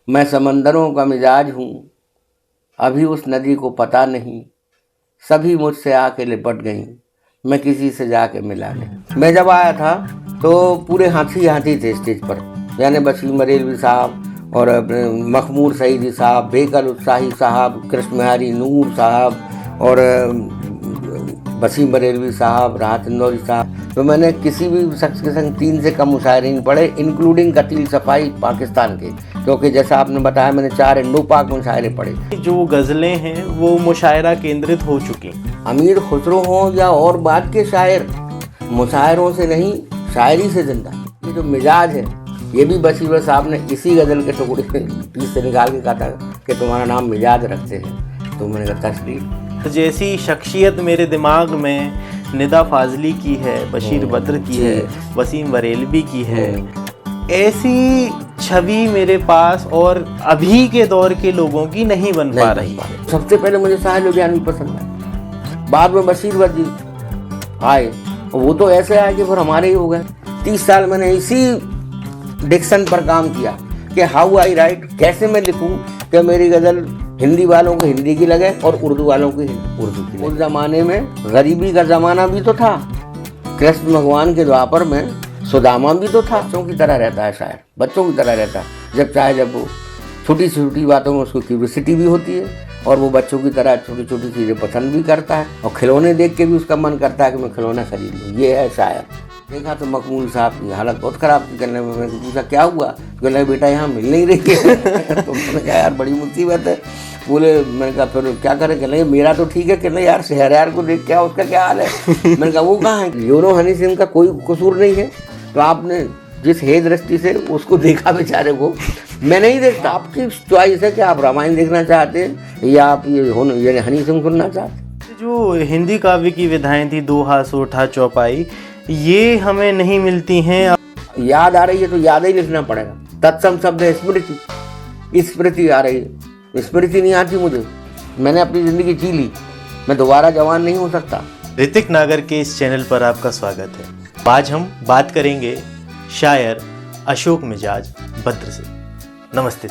मैं समंदरों का मिजाज हूँ, अभी उस नदी को पता नहीं, सभी मुझसे आके लिपट गईं, मैं किसी से जाके मिला नहीं। मैं जब आया था तो पूरे हाथी हाथी थे स्टेज पर, यानी वसीम बरेलवी साहब और मखमूर सईदी साहब, बेकल उत्साही साहब, कृष्णबिहारी नूर साहब और वसीम बरेलवी साहब, राहत इंदौरी साहब। तो मैंने किसी भी शख्स के संग 3 से कम मुशायरे नहीं पढ़े, इंक्लूडिंग कतील सफाई पाकिस्तान के, क्योंकि जैसा आपने बताया मैंने 4 इंडो पाक मुशायरे पढ़े। जो गज़लें हैं वो मुशायरा केंद्रित हो चुकी। अमीर खुसरो हों या और बात के शायर, मुशायरों से नहीं शायरी से जिंदा। ये जो मिजाज है ये भी बशीर साहब ने इसी गज़ल के टुकड़े पीस से निकाल के कहा था कि तुम्हारा नाम मिजाज रखते हैं। तो मैंने कहा तस्वीर जैसी शख्सियत मेरे दिमाग में निदा फाजली की है, बशीर बद्र की है, वसीम बरेलवी की है, ऐसी छवि मेरे पास और अभी के दौर के लोगों की नहीं बन पा रही। सबसे पहले मुझे साहिल लुधियानवी पसंद है, बाद में बशीर बद्र जी आए, वो तो ऐसे आए कि फिर हमारे ही हो गए। 30 साल मैंने इसी डिक्शन पर काम किया कि हाउ आई राइट, कैसे मैं लिखूं कि मेरी गज़ल हिंदी वालों को हिंदी की लगे और उर्दू वालों को उर्दू की लगे। उस ज़माने में गरीबी का ज़माना भी तो था, कृष्ण भगवान के द्वापर में सुदामा भी तो था। बच्चों की तरह रहता है शायर, बच्चों की तरह रहता है, जब चाहे जब वो छोटी छोटी बातों में उसको क्यूरियोसिटी भी होती है और वो बच्चों की तरह छोटी छोटी चीज़ें पसंद भी करता है और खिलौने देख के भी उसका मन करता है कि मैं खिलौना खरीद लूँ। ये है शायर। देखा तो मकबूल साहब की हालत बहुत ख़राब थी। कहने में मैंने पूछा क्या हुआ, तो कहने बेटा यहाँ मिल नहीं रही है। तो मैंने कहा यार बड़ी मुसीबत है। बोले मैंने कहा फिर क्या करें, कहने मेरा तो ठीक है, कहने यार शहरयार को देख क्या उसका क्या हाल है। मैंने कहा वो कहाँ है, यूनो हनी सिंह का कोई कसूर नहीं है। तो आपने जिस हे दृष्टि से उसको देखा बेचारे को, मैं नहीं देखता। आपकी चॉइस है कि आप रामायण देखना चाहते हैं या आप ये हनी सिंह सुनना चाहते हैं। जो हिंदी काव्य की विधाएं थी, दोहा, सोठा, चौपाई, ये हमें नहीं मिलती हैं। याद आ रही है तो याद ही लिखना पड़ेगा। तत्सम शब्द है स्मृति, स्मृति आ रही है, स्मृति नहीं आती मुझे। मैंने अपनी ज़िंदगी जी ली, मैं दोबारा जवान नहीं हो सकता। ऋतिक नागर के इस चैनल पर आपका स्वागत है। आज हम बात करेंगे शायर अशोक मिजाज बद्र से। नमस्ते।